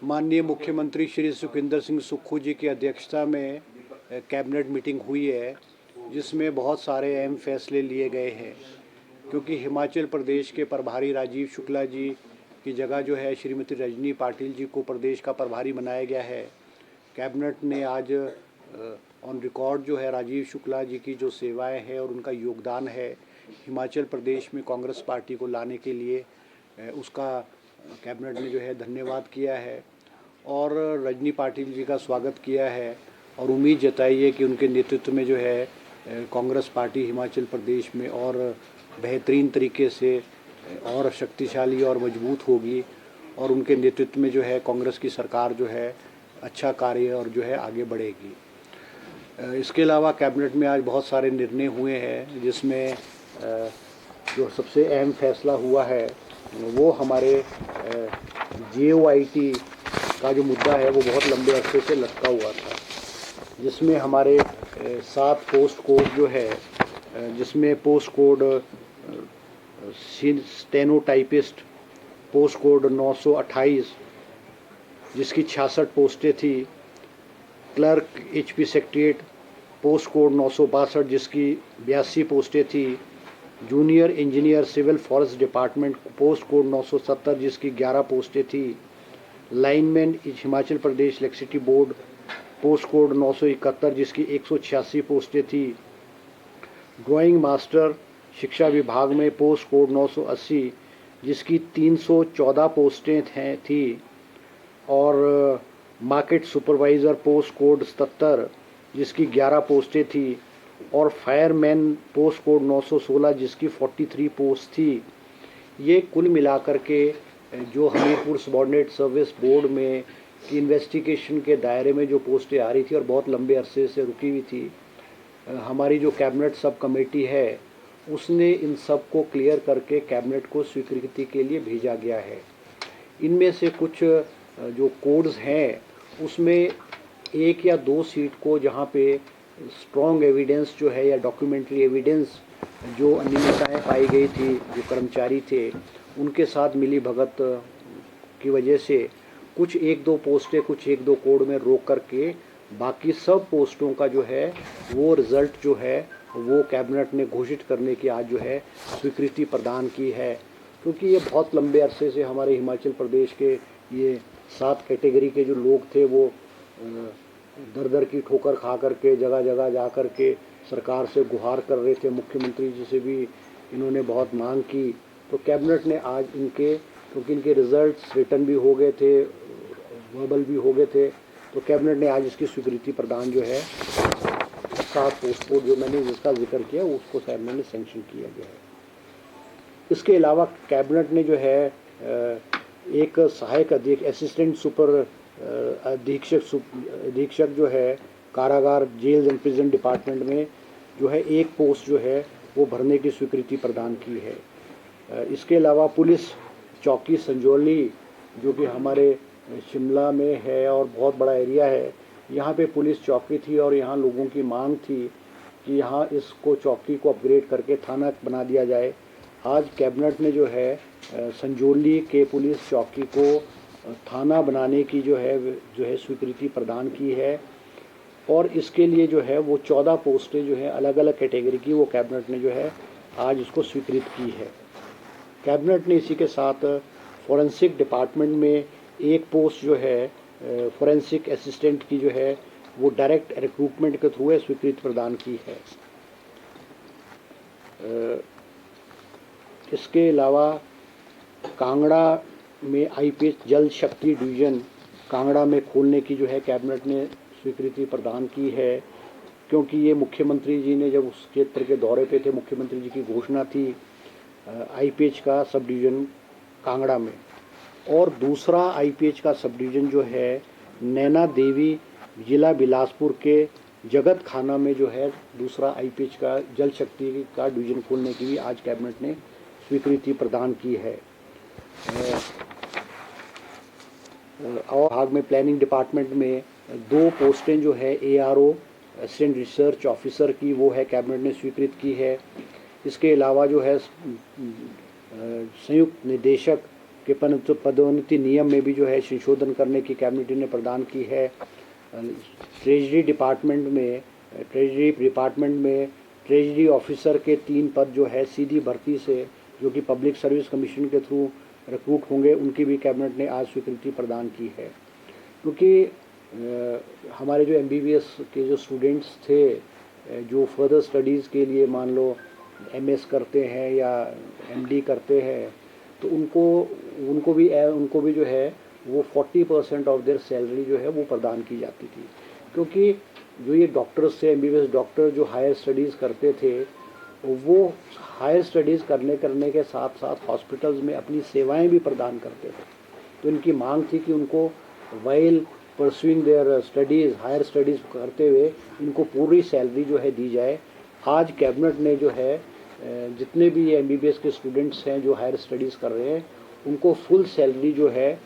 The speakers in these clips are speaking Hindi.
माननीय मुख्यमंत्री श्री सुखविंदर सिंह सुक्खू जी की अध्यक्षता में कैबिनेट मीटिंग हुई है, जिसमें बहुत सारे अहम फैसले लिए गए हैं। क्योंकि हिमाचल प्रदेश के प्रभारी राजीव शुक्ला जी की जगह जो है श्रीमती रजनी पाटिल जी को प्रदेश का प्रभारी बनाया गया है। कैबिनेट ने आज ऑन रिकॉर्ड जो है राजीव शुक्ला जी की जो सेवाएं हैं और उनका योगदान है हिमाचल प्रदेश में कांग्रेस पार्टी को लाने के लिए, उसका कैबिनेट ने जो है धन्यवाद किया है और रजनी पाटिल जी का स्वागत किया है और उम्मीद जताई है कि उनके नेतृत्व में जो है कांग्रेस पार्टी हिमाचल प्रदेश में और बेहतरीन तरीके से और शक्तिशाली और मजबूत होगी और उनके नेतृत्व में जो है कांग्रेस की सरकार जो है अच्छा कार्य और जो है आगे बढ़ेगी। इसके अलावा कैबिनेट में आज बहुत सारे निर्णय हुए हैं, जिसमें जो सबसे अहम फैसला हुआ है वो हमारे JOIT का जो मुद्दा है वो बहुत लंबे अरसे से लटका हुआ था, जिसमें हमारे 7 पोस्ट कोड जो है, जिसमें post code stenotypist post code 928 जिसकी 66 पोस्टें थी, clerk HP secretariat post code 962 जिसकी 82 पोस्टें थी, junior engineer civil forest department post code 970 जिसकी 11 पोस्टें थी, lineman Himachal Pradesh electricity board post code 971 जिसकी 186 पोस्टें थी, ड्राइंग मास्टर शिक्षा विभाग में पोस्ट कोड 980 जिसकी 314 पोस्टें थी और मार्केट सुपरवाइज़र पोस्ट कोड 77 जिसकी 11 पोस्टें थी और फायरमैन पोस्ट कोड 916 जिसकी 43 पोस्ट थी। ये कुल मिलाकर के जो हमीरपुर सबॉर्डिनेट सर्विस बोर्ड में की इन्वेस्टिगेशन के दायरे में जो पोस्टें आ रही थी और बहुत लंबे अरसे से रुकी हुई थी, हमारी जो कैबिनेट सब कमेटी है उसने इन सब को क्लियर करके कैबिनेट को स्वीकृति के लिए भेजा गया है। इनमें से कुछ जो कोड्स हैं उसमें 1 या 2 सीट को जहाँ पे स्ट्रॉन्ग एविडेंस जो है या डॉक्यूमेंट्री एविडेंस जो अनियमितताएं पाई गई थी, जो कर्मचारी थे उनके साथ मिली भगत की वजह से कुछ 1-2 पोस्टें कुछ 1-2 कोड में रोक करके बाकी सब पोस्टों का जो है वो रिज़ल्ट जो है वो कैबिनेट ने घोषित करने की आज जो है स्वीकृति प्रदान की है। क्योंकि ये बहुत लंबे अरसे से हमारे हिमाचल प्रदेश के ये 7 कैटेगरी के जो लोग थे वो दर दर की ठोकर खा करके जगह जगह जा कर के सरकार से गुहार कर रहे थे। मुख्यमंत्री जी से भी इन्होंने बहुत मांग की, तो कैबिनेट ने आज इनके, क्योंकि इनके रिजल्ट्स रिटर्न भी हो गए थे, वर्बल भी हो गए थे, तो कैबिनेट ने आज इसकी स्वीकृति प्रदान जो है 7 पोस्ट कोड जो मैंने जिसका जिक्र किया उसको कैबिनेट ने सेंक्शन किया गया है। इसके अलावा कैबिनेट ने जो है एक सहायक असिस्टेंट सुपर अधीक्षक जो है कारागार जेल एंड प्रिजन डिपार्टमेंट में जो है एक पोस्ट जो है वो भरने की स्वीकृति प्रदान की है। इसके अलावा पुलिस चौकी संजौली जो कि हमारे शिमला में है और बहुत बड़ा एरिया है, यहाँ पे पुलिस चौकी थी और यहाँ लोगों की मांग थी कि यहाँ इसको चौकी को अपग्रेड करके थाना बना दिया जाए। आज कैबिनेट ने जो है संजौली के पुलिस चौकी को थाना बनाने की जो है स्वीकृति प्रदान की है और इसके लिए जो है वो 14 पोस्टें जो है अलग अलग कैटेगरी की वो कैबिनेट ने जो है आज उसको स्वीकृत की है। कैबिनेट ने इसी के साथ फॉरेंसिक डिपार्टमेंट में एक पोस्ट जो है फॉरेंसिक असिस्टेंट की जो है वो डायरेक्ट रिक्रूटमेंट के थ्रू स्वीकृति प्रदान की है। इसके अलावा कांगड़ा में IPH जल शक्ति डिवीज़न कांगड़ा में खोलने की जो है कैबिनेट ने स्वीकृति प्रदान की है, क्योंकि ये मुख्यमंत्री जी ने जब उस क्षेत्र के दौरे पे थे, मुख्यमंत्री जी की घोषणा थी IPH का सब डिवीज़न कांगड़ा में। और दूसरा IPH का सब डिवीज़न जो है नैना देवी जिला बिलासपुर के जगत खाना में जो है दूसरा IPH का जल शक्ति का डिवीज़न खोलने की भी आज कैबिनेट ने स्वीकृति प्रदान की है। और भाग में प्लानिंग डिपार्टमेंट में 2 पोस्टें जो है ARO असिस्टेंट रिसर्च ऑफिसर की वो है कैबिनेट ने स्वीकृत की है। इसके अलावा जो है संयुक्त निदेशक के पदोन्नति नियम में भी जो है संशोधन करने की कैबिनेट ने प्रदान की है। ट्रेजरी डिपार्टमेंट में ट्रेजरी ऑफिसर के 3 पद जो है सीधी भर्ती से, जो कि पब्लिक सर्विस कमीशन के थ्रू रिक्रूट होंगे, उनकी भी कैबिनेट ने आज स्वीकृति प्रदान की है। क्योंकि हमारे जो MBBS के जो स्टूडेंट्स थे, जो फर्दर स्टडीज़ के लिए मान लो MS करते हैं या MD करते हैं, तो उनको भी जो है वो 40% ऑफ देयर सैलरी जो है वो प्रदान की जाती थी। क्योंकि जो ये डॉक्टर्स थे, MBBS डॉक्टर जो हायर स्टडीज़ करते थे, वो हायर स्टडीज़ करने के साथ साथ हॉस्पिटल्स में अपनी सेवाएं भी प्रदान करते थे। तो इनकी मांग थी कि उनको while pursuing their studies, higher studies करते हुए इनको पूरी सैलरी जो है दी जाए। आज कैबिनेट ने जो है जितने भी MBBS के स्टूडेंट्स हैं जो हायर स्टडीज़ कर रहे हैं, उनको फुल सैलरी जो है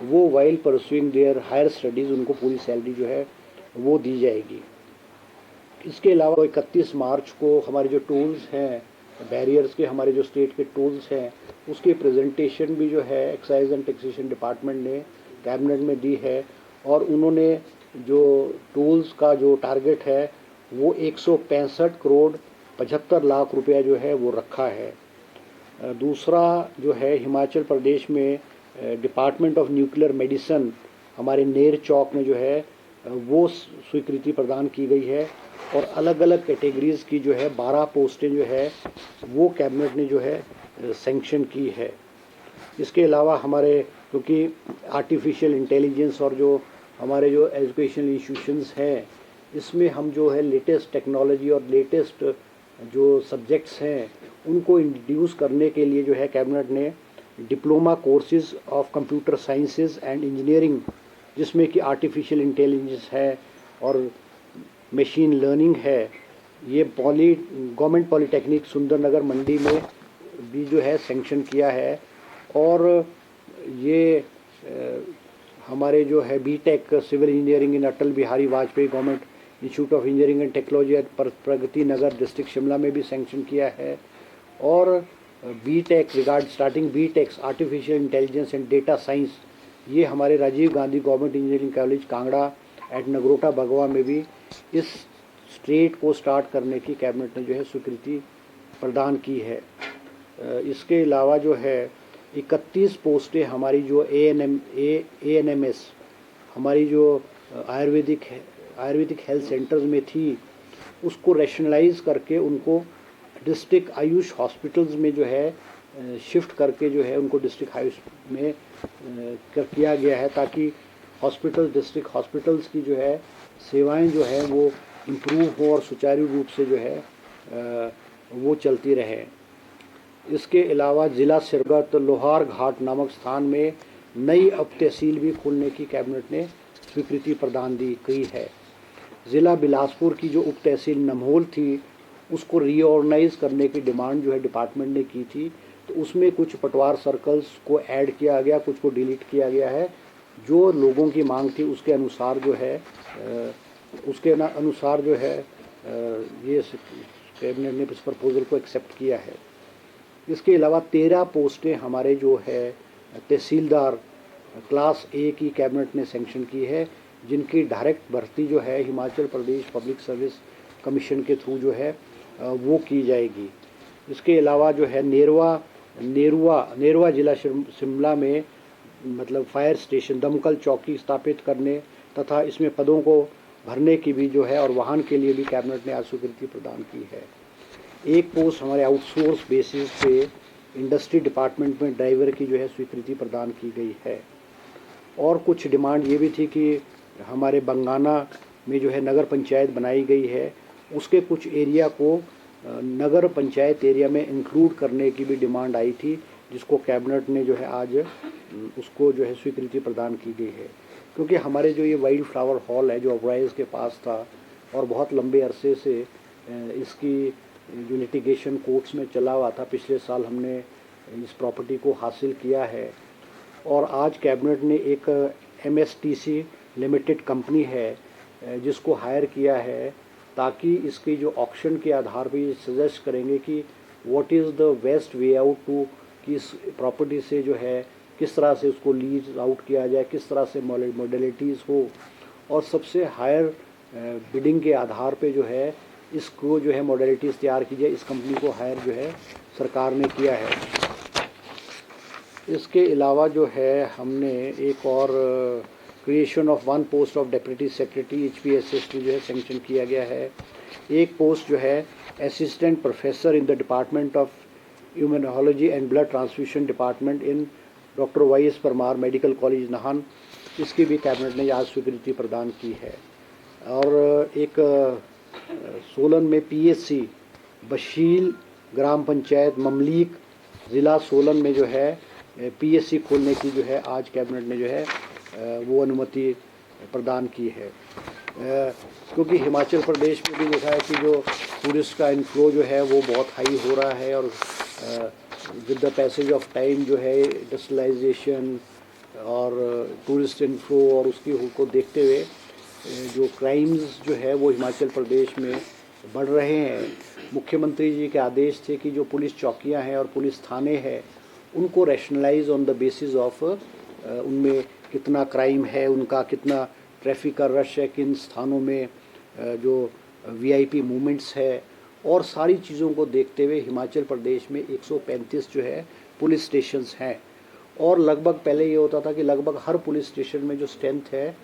वो while pursuing their higher studies उनको पूरी सैलरी जो है वो दी जाएगी। इसके अलावा 31 मार्च को हमारे जो टूल्स हैं, बैरियर्स के हमारे जो स्टेट के टूल्स हैं, उसकी प्रेजेंटेशन भी जो है एक्साइज एंड टैक्सेशन डिपार्टमेंट ने कैबिनेट में दी है। और उन्होंने जो टूल्स का जो टारगेट है वो 165 करोड़ 75 लाख रुपया जो है वो रखा है। दूसरा जो है हिमाचल प्रदेश में डिपार्टमेंट ऑफ न्यूक्लियर मेडिसिन हमारे नेर चौक में जो है वो स्वीकृति प्रदान की गई है। और अलग अलग कैटेगरीज़ की जो है 12 पोस्टें जो है वो कैबिनेट ने जो है सैंक्शन की है। इसके अलावा हमारे क्योंकि आर्टिफिशियल इंटेलिजेंस और जो हमारे जो एजुकेशनल इंस्टीट्यूशंस हैं, इसमें हम जो है लेटेस्ट टेक्नोलॉजी और लेटेस्ट जो सब्जेक्ट्स हैं उनको इंट्रोड्यूस करने के लिए जो है कैबिनेट ने diploma courses of computer sciences and engineering, जिसमें कि आर्टिफिशियल इंटेलिजेंस है और मशीन लर्निंग है, ये गवर्नमेंट पॉलीटेक्निक सुंदरनगर मंडी में भी जो है सैंक्शन किया है। और ये हमारे जो है BTech civil engineering in Atal Bihari Vajpayee government institute of engineering and technology Pragati Nagar district Shimla में भी सैंक्शन किया है। और BTech artificial intelligence and data science, ये हमारे Rajiv Gandhi government engineering college Kangra at Nagrota Bhagwa में भी इस स्ट्रेट को स्टार्ट करने की कैबिनेट ने जो है स्वीकृति प्रदान की है। इसके अलावा जो है 31 पोस्टें हमारी जो ANMS हमारी जो आयुर्वेदिक हेल्थ सेंटर्स में थी, उसको रैशनलाइज करके उनको डिस्ट्रिक्ट आयुष हॉस्पिटल्स में जो है शिफ्ट करके जो है उनको डिस्ट्रिक्ट आयुष में किया गया है, ताकि डिस्ट्रिक्ट हॉस्पिटल्स की जो है सेवाएं जो है वो इम्प्रूव हो और सुचारू रूप से जो है वो चलती रहे। इसके अलावा ज़िला सिरगत लोहार घाट नामक स्थान में नई उप तहसील भी खोलने की कैबिनेट ने स्वीकृति प्रदान की है। ज़िला बिलासपुर की जो उप तहसील नमहोल थी, उसको रीऑर्गेनाइज करने की डिमांड जो है डिपार्टमेंट ने की थी, तो उसमें कुछ पटवार सर्कल्स को ऐड किया गया, कुछ को डिलीट किया गया है। जो लोगों की मांग थी उसके अनुसार जो है ये कैबिनेट ने इस प्रपोजल को एक्सेप्ट किया है। इसके अलावा 13 पोस्टें हमारे जो है तहसीलदार क्लास A की कैबिनेट ने सैंक्शन की है, जिनकी डायरेक्ट भर्ती जो है Himachal Pradesh public service commission के थ्रू जो है वो की जाएगी। इसके अलावा जो है नेरुआ जिला शिमला में मतलब फायर स्टेशन दमकल चौकी स्थापित करने तथा इसमें पदों को भरने की भी जो है और वाहन के लिए भी कैबिनेट ने आज स्वीकृति प्रदान की है। एक पोस्ट हमारे आउटसोर्स बेसिस पे इंडस्ट्री डिपार्टमेंट में ड्राइवर की जो है स्वीकृति प्रदान की गई है। और कुछ डिमांड ये भी थी कि हमारे बंगाना में जो है नगर पंचायत बनाई गई है, उसके कुछ एरिया को नगर पंचायत एरिया में इंक्लूड करने की भी डिमांड आई थी, जिसको कैबिनेट ने जो है आज उसको जो है स्वीकृति प्रदान की गई है। क्योंकि हमारे जो ये वाइल्ड फ्लावर हॉल है जो ओबराइज के पास था और बहुत लंबे अरसे से इसकी जो लिटिगेशन कोर्ट्स में चला हुआ था, पिछले साल हमने इस प्रॉपर्टी को हासिल किया है। और आज कैबिनेट ने एक MSTC लिमिटेड कंपनी है जिसको हायर किया है, ताकि इसकी जो ऑक्शन के आधार पर ये सजेस्ट करेंगे कि what is the best way out to कि इस प्रॉपर्टी से जो है किस तरह से उसको लीज आउट किया जाए, किस तरह से मॉडलिटीज़ हो, और सबसे हायर बिडिंग के आधार पे जो है इसको जो है मॉडलिटीज़ तैयार की जाए। इस कंपनी को हायर जो है सरकार ने किया है। इसके अलावा जो है हमने एक और creation of 1 post of deputy secretary HPSST जो है सेंक्शन किया गया है। एक पोस्ट जो है assistant professor in the department of immunology and blood transfusion department in doctor YS Parmar medical college Nahan, इसकी भी कैबिनेट ने आज स्वीकृति प्रदान की है। और एक सोलन में PSC बशील ग्राम पंचायत ममलीक ज़िला सोलन में जो है PSC खोलने की जो है आज कैबिनेट ने जो है वो अनुमति प्रदान की है। क्योंकि हिमाचल प्रदेश में भी देखा है कि जो टूरिस्ट का इनफ्लो जो है वो बहुत हाई हो रहा है, और with the passage of time जो है इंडस्ट्रियलाइजेशन और टूरिस्ट इनफ्लो और उसकी को देखते हुए जो क्राइम्स जो है वो हिमाचल प्रदेश में बढ़ रहे हैं। मुख्यमंत्री जी के आदेश थे कि जो पुलिस चौकियां हैं और पुलिस थाने हैं उनको rationalise on the basis of उनमें कितना क्राइम है, उनका कितना ट्रैफिक का रश है, किन स्थानों में जो VIP मूवमेंट्स है, और सारी चीज़ों को देखते हुए हिमाचल प्रदेश में 135 जो है पुलिस स्टेशंस हैं। और लगभग पहले ये होता था कि लगभग हर पुलिस स्टेशन में जो स्ट्रेंथ है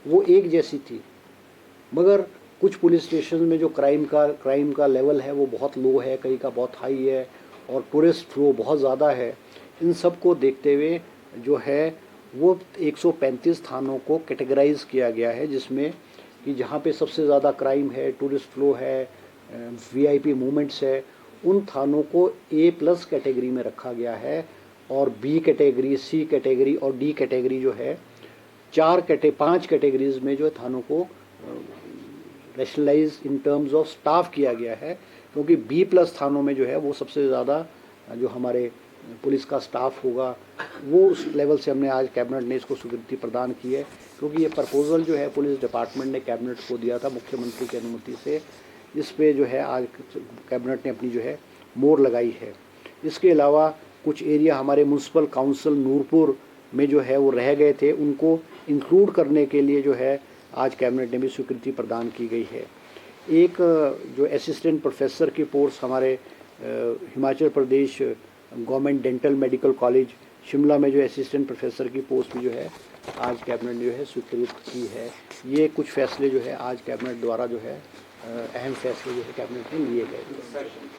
वो एक जैसी थी, मगर कुछ पुलिस स्टेशन में जो क्राइम का लेवल है वो बहुत लो है, कहीं का बहुत हाई है, और टूरिस्ट फ्लो बहुत ज़्यादा है। इन सब को देखते हुए जो है वो 135 थानों को कैटेगराइज किया गया है, जिसमें कि जहाँ पे सबसे ज़्यादा क्राइम है, टूरिस्ट फ्लो है, VIP मूवमेंट्स है, उन थानों को A+ कैटेगरी में रखा गया है, और B कैटेगरी, C कैटेगरी और D कैटेगरी जो है 5 कैटेगरीज में जो थानों को rationalise in terms of staff किया गया है। क्योंकि B+ थानों में जो है वो सबसे ज़्यादा जो हमारे पुलिस का स्टाफ होगा, वो उस लेवल से हमने आज कैबिनेट ने इसको स्वीकृति प्रदान की है। क्योंकि ये प्रपोजल जो है पुलिस डिपार्टमेंट ने कैबिनेट को दिया था मुख्यमंत्री की अनुमति से, इस पे जो है आज कैबिनेट ने अपनी जो है मोहर लगाई है। इसके अलावा कुछ एरिया हमारे म्यूनसिपल काउंसिल नूरपुर में जो है वो रह गए थे, उनको इंक्लूड करने के लिए जो है आज कैबिनेट ने भी स्वीकृति प्रदान की गई है। एक जो असिस्टेंट प्रोफेसर की पोस्ट हमारे Himachal Pradesh government dental medical college Shimla में जो असिस्टेंट प्रोफेसर की पोस्ट भी जो है आज कैबिनेट ने जो है स्वीकृत की है। ये कुछ फैसले जो है आज कैबिनेट द्वारा जो है अहम फैसले जो है कैबिनेट में लिए गए।